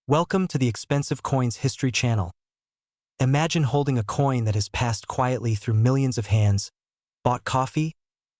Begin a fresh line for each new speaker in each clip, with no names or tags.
Welcome to the Expensive Coins History Channel. Imagine holding a coin that has passed quietly through millions of hands, bought coffee,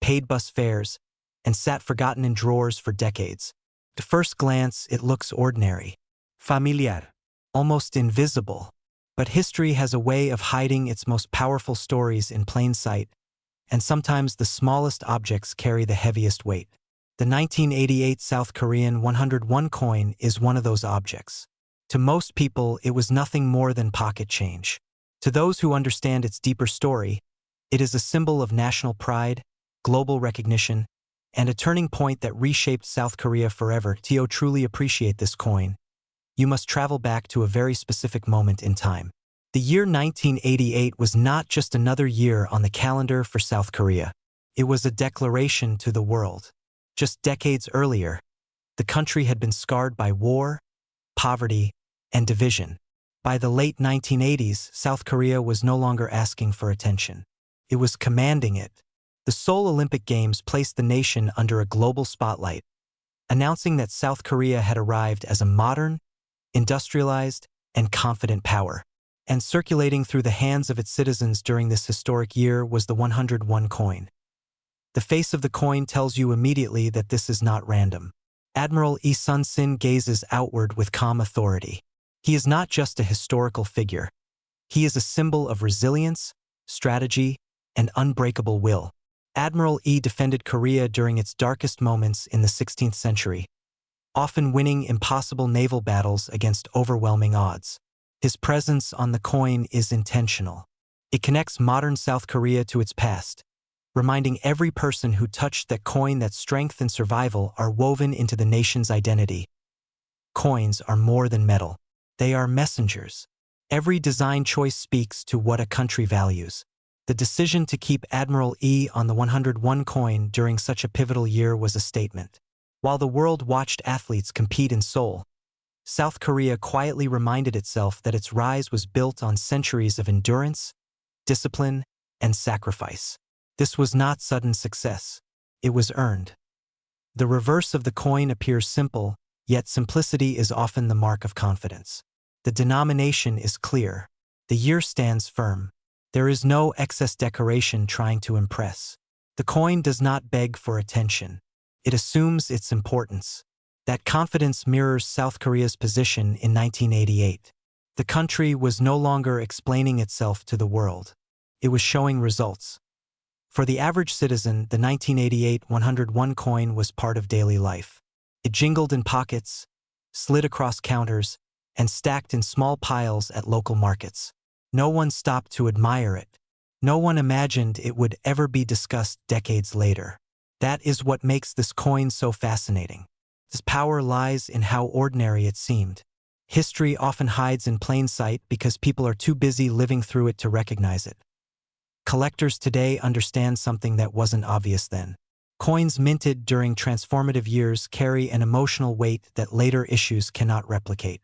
paid bus fares, and sat forgotten in drawers for decades. At first glance, it looks ordinary, familiar, almost invisible. But history has a way of hiding its most powerful stories in plain sight, and sometimes the smallest objects carry the heaviest weight. The 1988 South Korean 101 coin is one of those objects. To most people, it was nothing more than pocket change. To those who understand its deeper story, it is a symbol of national pride, global recognition, and a turning point that reshaped South Korea forever. To truly appreciate this coin, you must travel back to a very specific moment in time. The year 1988 was not just another year on the calendar for South Korea. It was a declaration to the world. Just decades earlier, the country had been scarred by war, poverty, and division. By the late 1980s, South Korea was no longer asking for attention. It was commanding it. The Seoul Olympic Games placed the nation under a global spotlight, announcing that South Korea had arrived as a modern, industrialized, and confident power. And circulating through the hands of its citizens during this historic year was the 101 coin. The face of the coin tells you immediately that this is not random. Admiral Lee Sun-sin gazes outward with calm authority. He is not just a historical figure. He is a symbol of resilience, strategy, and unbreakable will. Admiral Lee defended Korea during its darkest moments in the 16th century, often winning impossible naval battles against overwhelming odds. His presence on the coin is intentional. It connects modern South Korea to its past, reminding every person who touched that coin that strength and survival are woven into the nation's identity. Coins are more than metal. They are messengers. Every design choice speaks to what a country values. The decision to keep Admiral Lee on the 101 coin during such a pivotal year was a statement. While the world watched athletes compete in Seoul, South Korea quietly reminded itself that its rise was built on centuries of endurance, discipline, and sacrifice. This was not sudden success. It was earned. The reverse of the coin appears simple, yet simplicity is often the mark of confidence. The denomination is clear. The year stands firm. There is no excess decoration trying to impress. The coin does not beg for attention. It assumes its importance. That confidence mirrors South Korea's position in 1988. The country was no longer explaining itself to the world. It was showing results. For the average citizen, the 1988 101 coin was part of daily life. It jingled in pockets, slid across counters, and stacked in small piles at local markets. No one stopped to admire it. No one imagined it would ever be discussed decades later. That is what makes this coin so fascinating. Its power lies in how ordinary it seemed. History often hides in plain sight because people are too busy living through it to recognize it. Collectors today understand something that wasn't obvious then. Coins minted during transformative years carry an emotional weight that later issues cannot replicate.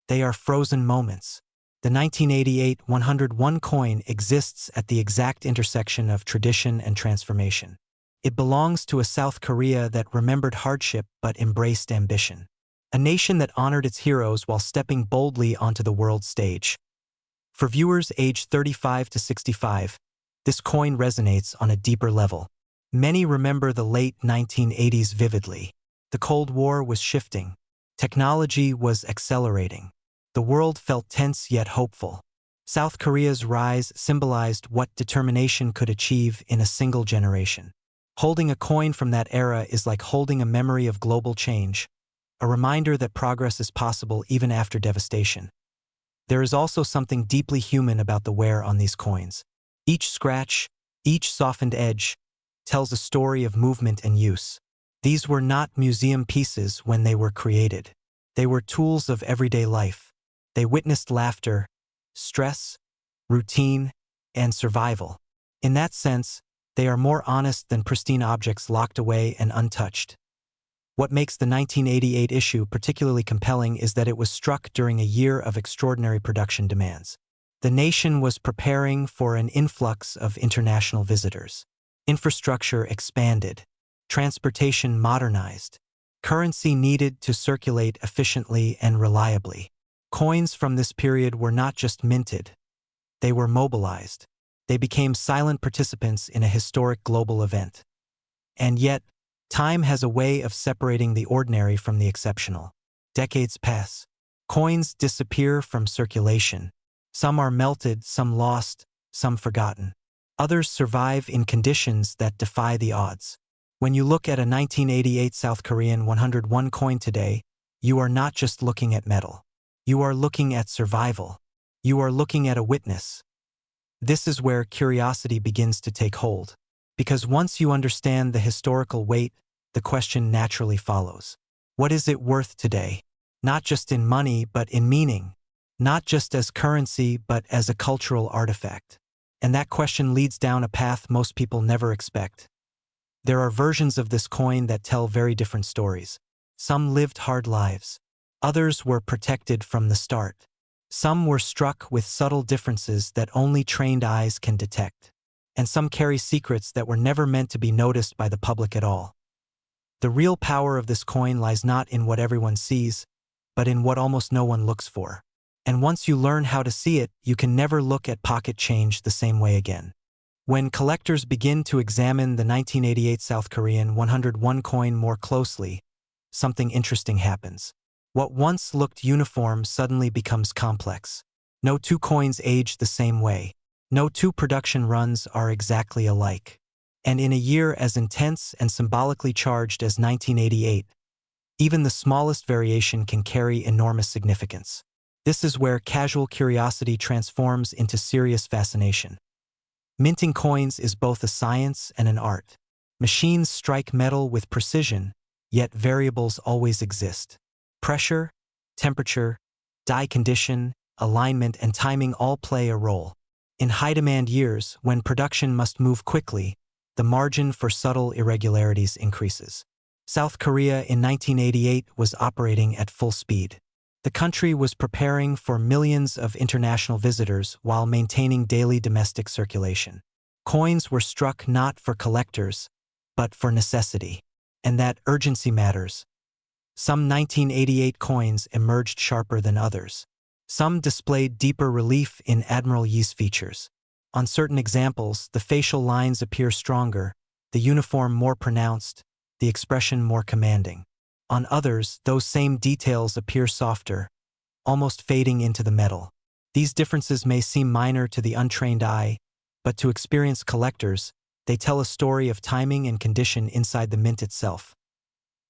They are frozen moments. The 1988 101 coin exists at the exact intersection of tradition and transformation. It belongs to a South Korea that remembered hardship but embraced ambition. A nation that honored its heroes while stepping boldly onto the world stage. For viewers aged 35 to 65, this coin resonates on a deeper level. Many remember the late 1980s vividly. The Cold War was shifting. Technology was accelerating. The world felt tense yet hopeful. South Korea's rise symbolized what determination could achieve in a single generation. Holding a coin from that era is like holding a memory of global change, a reminder that progress is possible even after devastation. There is also something deeply human about the wear on these coins. Each scratch, each softened edge, tells a story of movement and use. These were not museum pieces when they were created. They were tools of everyday life. They witnessed laughter, stress, routine, and survival. In that sense, they are more honest than pristine objects locked away and untouched. What makes the 1988 issue particularly compelling is that it was struck during a year of extraordinary production demands. The nation was preparing for an influx of international visitors. Infrastructure expanded. Transportation modernized. Currency needed to circulate efficiently and reliably. Coins from this period were not just minted, they were mobilized. They became silent participants in a historic global event. And yet, time has a way of separating the ordinary from the exceptional. Decades pass. Coins disappear from circulation. Some are melted, some lost, some forgotten. Others survive in conditions that defy the odds. When you look at a 1988 South Korean 101 coin today, you are not just looking at metal. You are looking at survival. You are looking at a witness. This is where curiosity begins to take hold. Because once you understand the historical weight, the question naturally follows. What is it worth today? Not just in money, but in meaning. Not just as currency, but as a cultural artifact. And that question leads down a path most people never expect. There are versions of this coin that tell very different stories. Some lived hard lives. Others were protected from the start. Some were struck with subtle differences that only trained eyes can detect. And some carry secrets that were never meant to be noticed by the public at all. The real power of this coin lies not in what everyone sees, but in what almost no one looks for. And once you learn how to see it, you can never look at pocket change the same way again. When collectors begin to examine the 1988 South Korean 101 coin more closely, something interesting happens. What once looked uniform suddenly becomes complex. No two coins age the same way. No two production runs are exactly alike. And in a year as intense and symbolically charged as 1988, even the smallest variation can carry enormous significance. This is where casual curiosity transforms into serious fascination. Minting coins is both a science and an art. Machines strike metal with precision, yet variables always exist. Pressure, temperature, die condition, alignment, and timing all play a role. In high-demand years, when production must move quickly, the margin for subtle irregularities increases. South Korea in 1988 was operating at full speed. The country was preparing for millions of international visitors while maintaining daily domestic circulation. Coins were struck not for collectors, but for necessity. And that urgency matters. Some 1988 coins emerged sharper than others. Some displayed deeper relief in Admiral Yi's features. On certain examples, the facial lines appear stronger, the uniform more pronounced, the expression more commanding. On others, those same details appear softer, almost fading into the metal. These differences may seem minor to the untrained eye, but to experienced collectors, they tell a story of timing and condition inside the mint itself.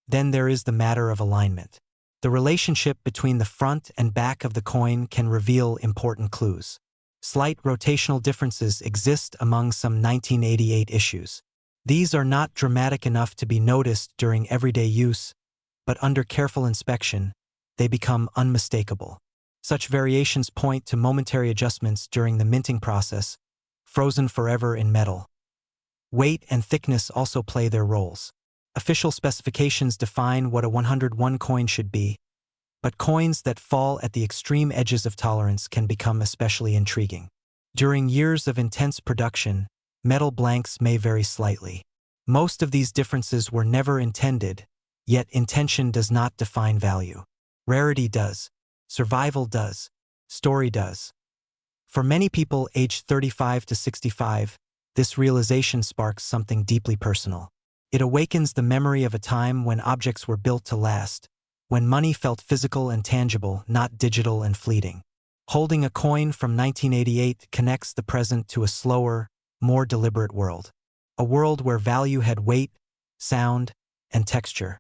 Then there is the matter of alignment. The relationship between the front and back of the coin can reveal important clues. Slight rotational differences exist among some 1988 issues. These are not dramatic enough to be noticed during everyday use, but under careful inspection, they become unmistakable. Such variations point to momentary adjustments during the minting process, frozen forever in metal. Weight and thickness also play their roles. Official specifications define what a 101 coin should be, but coins that fall at the extreme edges of tolerance can become especially intriguing. During years of intense production, metal blanks may vary slightly. Most of these differences were never intended, yet intention does not define value. Rarity does. Survival does. Story does. For many people aged 35 to 65, this realization sparks something deeply personal. It awakens the memory of a time when objects were built to last, when money felt physical and tangible, not digital and fleeting. Holding a coin from 1988 connects the present to a slower, more deliberate world. A world where value had weight, sound, and texture.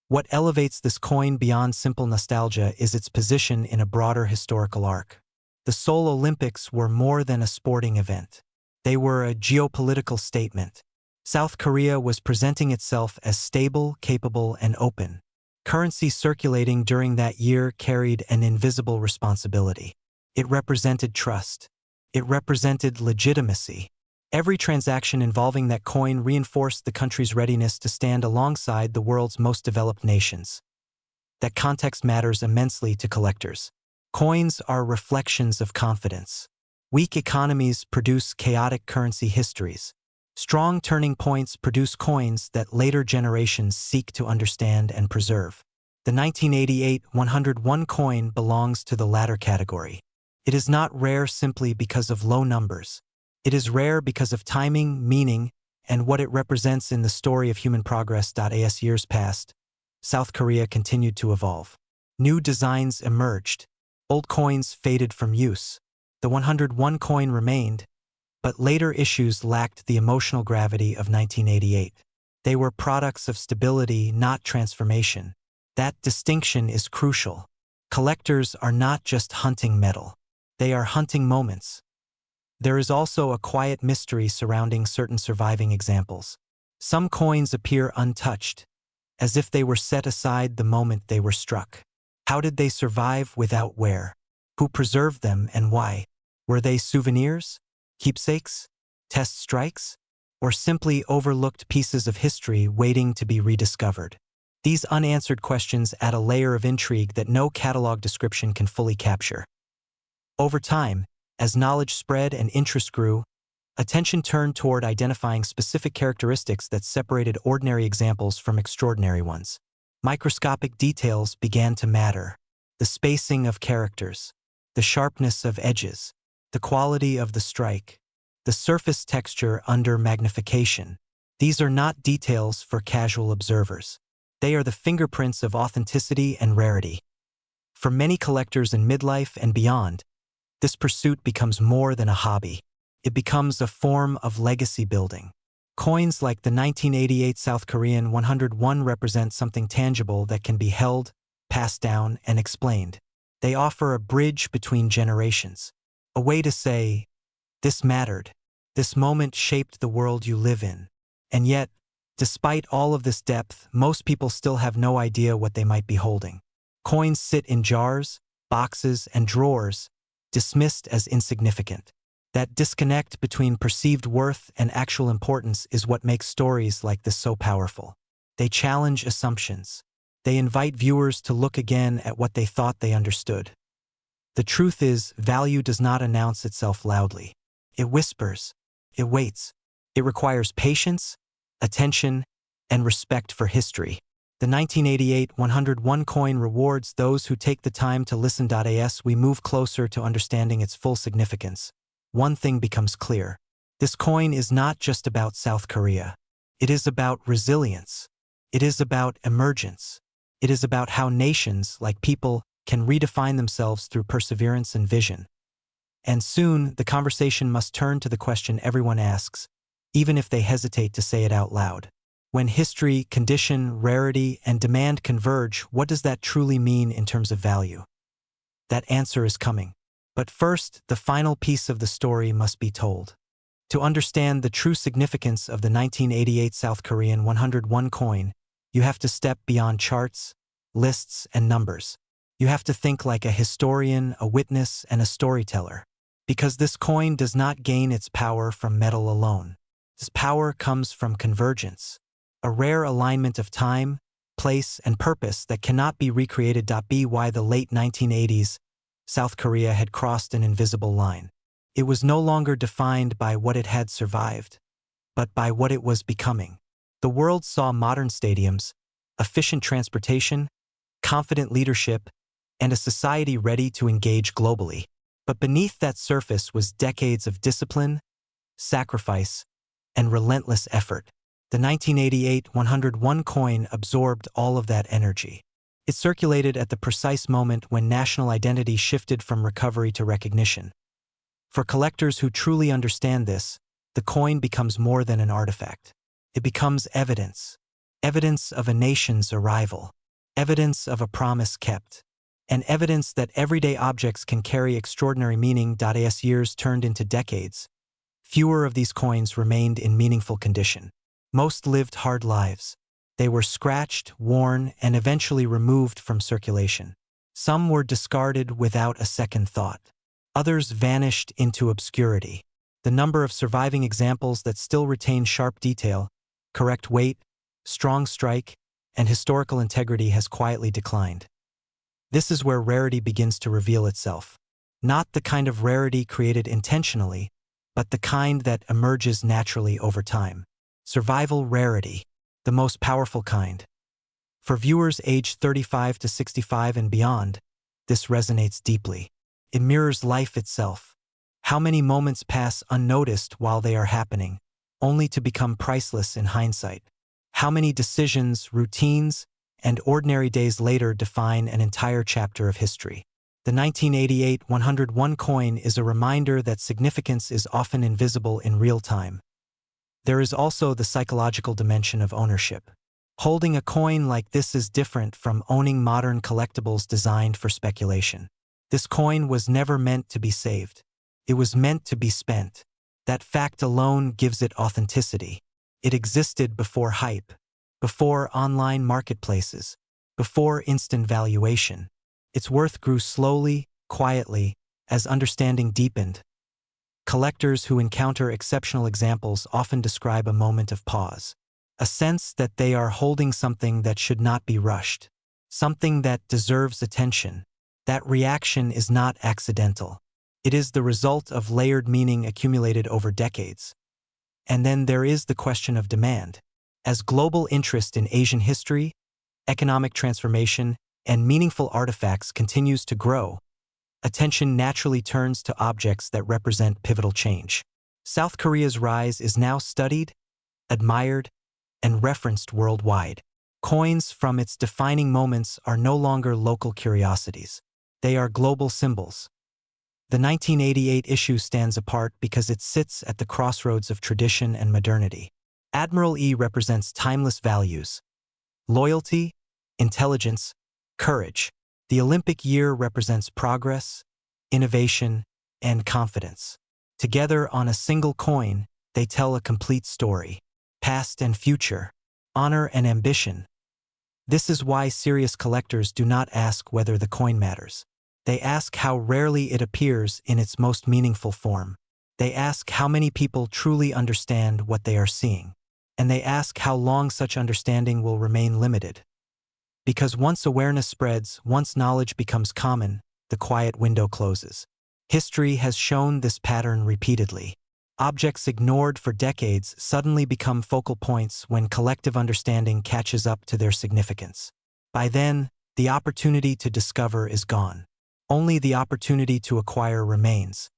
What elevates this coin beyond simple nostalgia is its position in a broader historical arc. The Seoul Olympics were more than a sporting event. They were a geopolitical statement. South Korea was presenting itself as stable, capable, and open. Currency circulating during that year carried an invisible responsibility. It represented trust. It represented legitimacy. Every transaction involving that coin reinforced the country's readiness to stand alongside the world's most developed nations. That context matters immensely to collectors. Coins are reflections of confidence. Weak economies produce chaotic currency histories. Strong turning points produce coins that later generations seek to understand and preserve. The 1988 101 coin belongs to the latter category. It is not rare simply because of low numbers. It is rare because of timing, meaning, and what it represents in the story of human progress. As years passed, South Korea continued to evolve. New designs emerged. Old coins faded from use. The 101 coin remained, but later issues lacked the emotional gravity of 1988. They were products of stability, not transformation. That distinction is crucial. Collectors are not just hunting metal. They are hunting moments. There is also a quiet mystery surrounding certain surviving examples. Some coins appear untouched, as if they were set aside the moment they were struck. How did they survive without wear? Who preserved them and why? Were they souvenirs, keepsakes, test strikes, or simply overlooked pieces of history waiting to be rediscovered? These unanswered questions add a layer of intrigue that no catalog description can fully capture. Over time, as knowledge spread and interest grew, attention turned toward identifying specific characteristics that separated ordinary examples from extraordinary ones. Microscopic details began to matter. The spacing of characters, the sharpness of edges, the quality of the strike, the surface texture under magnification. These are not details for casual observers. They are the fingerprints of authenticity and rarity. For many collectors in midlife and beyond, this pursuit becomes more than a hobby. It becomes a form of legacy building. Coins like the 1988 South Korean 101 represent something tangible that can be held, passed down, and explained. They offer a bridge between generations, a way to say, this mattered. This moment shaped the world you live in. And yet, despite all of this depth, most people still have no idea what they might be holding. Coins sit in jars, boxes, and drawers, dismissed as insignificant. That disconnect between perceived worth and actual importance is what makes stories like this so powerful. They challenge assumptions. They invite viewers to look again at what they thought they understood. The truth is, value does not announce itself loudly. It whispers. It waits. It requires patience, attention, and respect for history. The 1988 101 coin rewards those who take the time to listen. As we move closer to understanding its full significance, one thing becomes clear. This coin is not just about South Korea. It is about resilience. It is about emergence. It is about how nations, like people, can redefine themselves through perseverance and vision. And soon, the conversation must turn to the question everyone asks, even if they hesitate to say it out loud. When history, condition, rarity, and demand converge, what does that truly mean in terms of value? That answer is coming. But first, the final piece of the story must be told. To understand the true significance of the 1988 South Korean 101 coin, you have to step beyond charts, lists, and numbers. You have to think like a historian, a witness, and a storyteller. Because this coin does not gain its power from metal alone. This power comes from convergence, a rare alignment of time, place, and purpose that cannot be recreated. By the late 1980s, South Korea had crossed an invisible line. It was no longer defined by what it had survived, but by what it was becoming. The world saw modern stadiums, efficient transportation, confident leadership, and a society ready to engage globally. But beneath that surface was decades of discipline, sacrifice, and relentless effort. The 1988 101 coin absorbed all of that energy. It circulated at the precise moment when national identity shifted from recovery to recognition. For collectors who truly understand this, the coin becomes more than an artifact. It becomes evidence. Evidence of a nation's arrival. Evidence of a promise kept. And evidence that everyday objects can carry extraordinary meaning. As years turned into decades, fewer of these coins remained in meaningful condition. Most lived hard lives. They were scratched, worn, and eventually removed from circulation. Some were discarded without a second thought. Others vanished into obscurity. The number of surviving examples that still retain sharp detail, correct weight, strong strike, and historical integrity has quietly declined. This is where rarity begins to reveal itself. Not the kind of rarity created intentionally, but the kind that emerges naturally over time. Survival rarity, the most powerful kind. For viewers aged 35 to 65 and beyond, this resonates deeply. It mirrors life itself. How many moments pass unnoticed while they are happening, only to become priceless in hindsight? How many decisions, routines, and ordinary days later define an entire chapter of history? The 1988 101 coin is a reminder that significance is often invisible in real time. There is also the psychological dimension of ownership. Holding a coin like this is different from owning modern collectibles designed for speculation. This coin was never meant to be saved. It was meant to be spent. That fact alone gives it authenticity. It existed before hype, before online marketplaces, before instant valuation. Its worth grew slowly, quietly, as understanding deepened. Collectors who encounter exceptional examples often describe a moment of pause, a sense that they are holding something that should not be rushed, something that deserves attention. That reaction is not accidental. It is the result of layered meaning accumulated over decades. And then there is the question of demand. As global interest in Asian history, economic transformation, and meaningful artifacts continues to grow, attention naturally turns to objects that represent pivotal change. South Korea's rise is now studied, admired, and referenced worldwide. Coins from its defining moments are no longer local curiosities. They are global symbols. The 1988 issue stands apart because it sits at the crossroads of tradition and modernity. Admiral E represents timeless values: loyalty, intelligence, courage. The Olympic year represents progress, innovation, and confidence. Together on a single coin, they tell a complete story. Past and future, honor and ambition. This is why serious collectors do not ask whether the coin matters. They ask how rarely it appears in its most meaningful form. They ask how many people truly understand what they are seeing. And they ask how long such understanding will remain limited. Because once awareness spreads, once knowledge becomes common, the quiet window closes. History has shown this pattern repeatedly. Objects ignored for decades suddenly become focal points when collective understanding catches up to their significance. By then, the opportunity to discover is gone. Only the opportunity to acquire remains.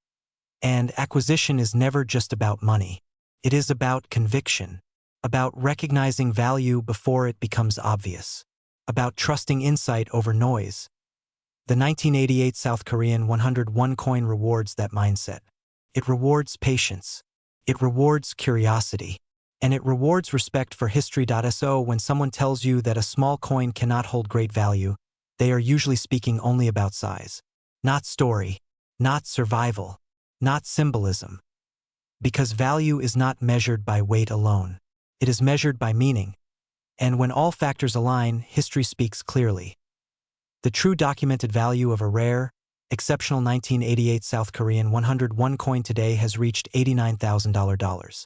And acquisition is never just about money. It is about conviction, about recognizing value before it becomes obvious, about trusting insight over noise. The 1988 South Korean 101 coin rewards that mindset. It rewards patience. It rewards curiosity. And it rewards respect for history.so. When someone tells you that a small coin cannot hold great value, they are usually speaking only about size. Not story, not survival, not symbolism. Because value is not measured by weight alone. It is measured by meaning. And when all factors align, history speaks clearly. The true documented value of a rare, exceptional 1988 South Korean 101 coin today has reached $89,000.